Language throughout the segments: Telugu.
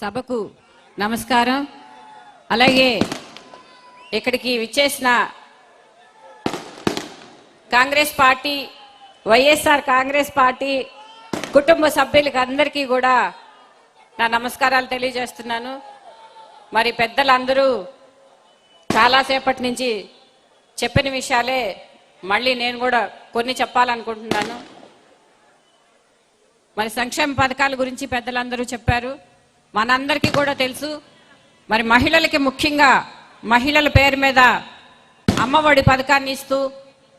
సభకు నమస్కారం. అలాగే ఇక్కడికి విచ్చేసిన కాంగ్రెస్ పార్టీ, వైఎస్ఆర్ కాంగ్రెస్ పార్టీ కుటుంబ సభ్యులకు అందరికీ కూడా నా నమస్కారాలు తెలియజేస్తున్నాను. మరి పెద్దలందరూ చాలాసేపటి నుంచి చెప్పిన విషయాలే మళ్ళీ నేను కూడా కొన్ని చెప్పాలనుకుంటున్నాను. మరి సంక్షేమ పథకాల గురించి పెద్దలందరూ చెప్పారు. మనందరికీ కూడా తెలుసు. మరి మహిళలకి ముఖ్యంగా మహిళల పేరు మీద అమ్మఒడి పథకాన్ని ఇస్తూ,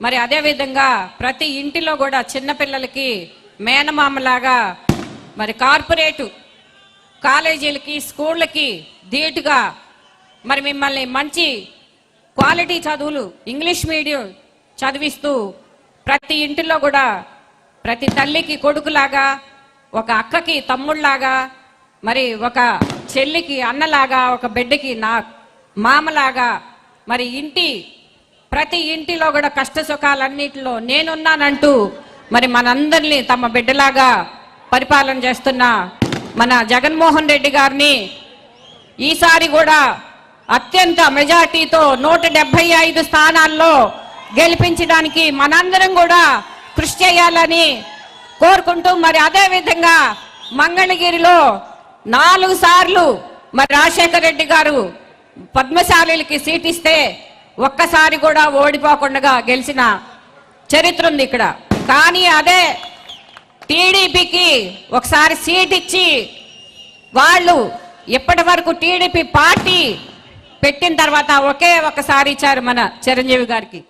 మరి అదేవిధంగా ప్రతి ఇంటిలో కూడా చిన్నపిల్లలకి మేనమామలాగా మరి కార్పొరేటు కాలేజీలకి స్కూళ్ళకి ధీటుగా మరి మిమ్మల్ని మంచి క్వాలిటీ చదువులు ఇంగ్లీష్ మీడియం చదివిస్తూ ప్రతి ఇంటిలో కూడా ప్రతి తల్లికి కొడుకులాగా, ఒక అక్కకి తమ్ముళ్లాగా, మరి ఒక చెల్లికి అన్నలాగా, ఒక బిడ్డకి నా మామలాగా, మరి ప్రతి ఇంటిలో కూడా కష్ట సుఖాలన్నిటిలో నేనున్నానంటూ మరి మనందరినీ తమ బిడ్డలాగా పరిపాలన చేస్తున్న మన జగన్మోహన్ రెడ్డి గారిని ఈసారి కూడా అత్యంత మెజార్టీతో 175 స్థానాల్లో గెలిపించడానికి మనందరం కూడా కృషి చేయాలని కోరుకుంటూ, మరి అదే విధంగా మంగళగిరిలో 4 సార్లు మరి రాజశేఖర రెడ్డి గారు పద్మశాలిలకి సీట్ ఇస్తే ఒక్కసారి కూడా ఓడిపోకుండా గెలిచిన చరిత్ర ఉంది ఇక్కడ. కానీ అదే టీడీపీకి ఒకసారి సీట్ ఇచ్చి వాళ్ళు ఇప్పటి వరకు టీడీపీ పార్టీ పెట్టిన తర్వాత ఒకే ఒక్కసారి ఇచ్చారు మన చిరంజీవి గారికి.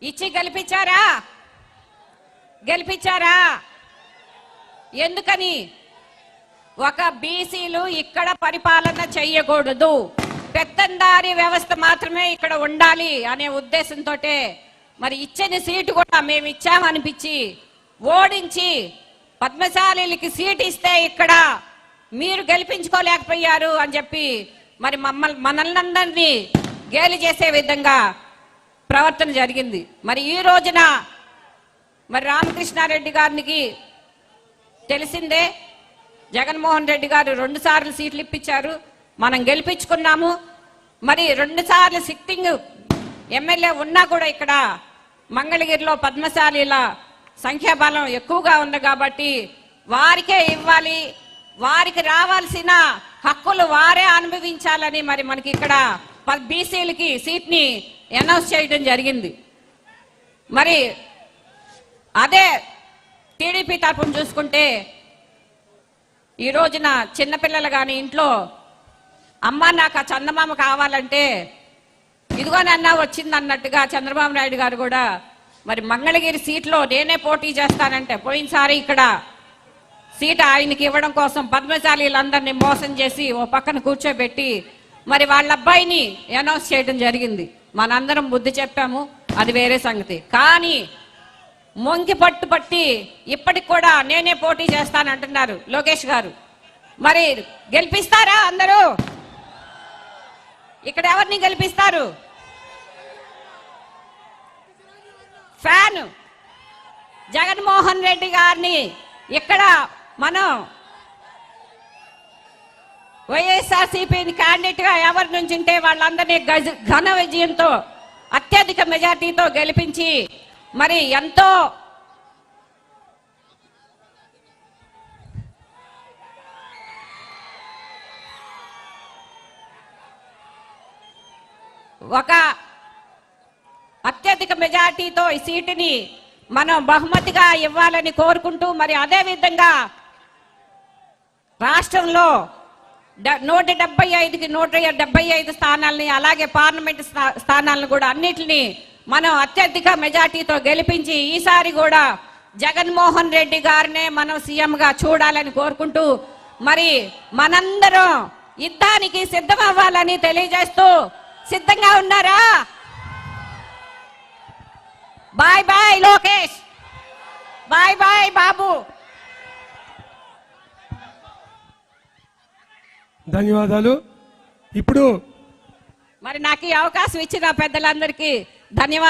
ఇచ్చి గెలిపించారా? ఎందుకని? ఒక బీసీలు ఇక్కడ పరిపాలన చెయ్యకూడదు, పెత్తందారీ వ్యవస్థ మాత్రమే ఇక్కడ ఉండాలి అనే ఉద్దేశంతో మరి ఇచ్చిన సీటు కూడా మేము ఇచ్చామనిపించి ఓడించి పద్మశాలిలకి సీట్ ఇస్తే ఇక్కడ మీరు గెలిపించుకోలేకపోయారు అని చెప్పి మరి మనల్ని అందరినీ గేలి చేసే విధంగా ప్రవర్తన జరిగింది. మరి ఈ రోజున మరి రామకృష్ణారెడ్డి గారికి తెలిసిందే, జగన్మోహన్ రెడ్డి గారు 2 సార్లు సీట్లు ఇప్పించారు, మనం గెలిపించుకున్నాము. మరి 2 సార్లు సిట్టింగ్ ఎమ్మెల్యే ఉన్నా కూడా ఇక్కడ మంగళగిరిలో పద్మశాలీల సంఖ్యాబలం ఎక్కువగా ఉంది కాబట్టి వారికే ఇవ్వాలి, వారికి రావాల్సిన హక్కులు వారే అనుభవించాలని మరి మనకి ఇక్కడ బీసీలకి సీట్ని అనౌన్స్ చేయడం జరిగింది. మరి అదే టీడీపీ తరఫున చూసుకుంటే ఈ రోజున చిన్నపిల్లలు కానీ ఇంట్లో అమ్మ నాకు ఆ చందమామ కావాలంటే ఇదిగోనన్నా వచ్చింది అన్నట్టుగా చంద్రబాబు నాయుడు గారు కూడా మరి మంగళగిరి సీట్లో నేనే పోటీ చేస్తానంటే పోయినసారి ఇక్కడ సీట్ ఆయనకి ఇవ్వడం కోసం పద్మశాలీలందరినీ మోసం చేసి ఓ పక్కన కూర్చోబెట్టి మరి వాళ్ళ అబ్బాయిని అనౌన్స్ చేయడం జరిగింది. మనందరం బుద్ధి చెప్పాము, అది వేరే సంగతి. కానీ మొంకి పట్టి ఇప్పటికి కూడా నేనే పోటీ చేస్తానంటున్నారు లోకేష్ గారు. మరి గెలిపిస్తారా అందరూ? ఇక్కడ ఎవరిని గెలిపిస్తారు? ఫ్యాన్ జగన్మోహన్ రెడ్డి గారిని ఇక్కడ మనం వైఎస్ఆర్సీపీ క్యాండిడేట్ గా ఎవరి నుంచి ఉంటే వాళ్ళందరినీ ఘన విజయంతో అత్యధిక మెజార్టీతో గెలిపించి మరి ఎంతో ఒక అత్యధిక మెజార్టీతో ఈ సీటుని మనం బహుమతిగా ఇవ్వాలని కోరుకుంటూ, మరి అదే విధంగా రాష్ట్రంలో 175కి 175 స్థానాలని, అలాగే పార్లమెంట్ స్థానాలను కూడా అన్నిటిని మనం అత్యధిక మెజార్టీతో గెలిపించి ఈసారి కూడా జగన్మోహన్ రెడ్డి గారినే మనం సీఎంగా చూడాలని కోరుకుంటూ, మరి మనందరం యుద్ధానికి సిద్ధం అవ్వాలని తెలియజేస్తూ, సిద్ధంగా ఉన్నారా? Bye bye Lokesh, bye bye Babu. ధన్యవాదాలు. ఇప్పుడు మరి నాకు ఈ అవకాశం ఇచ్చిన పెద్దలందరికీ ధన్యవాదాలు.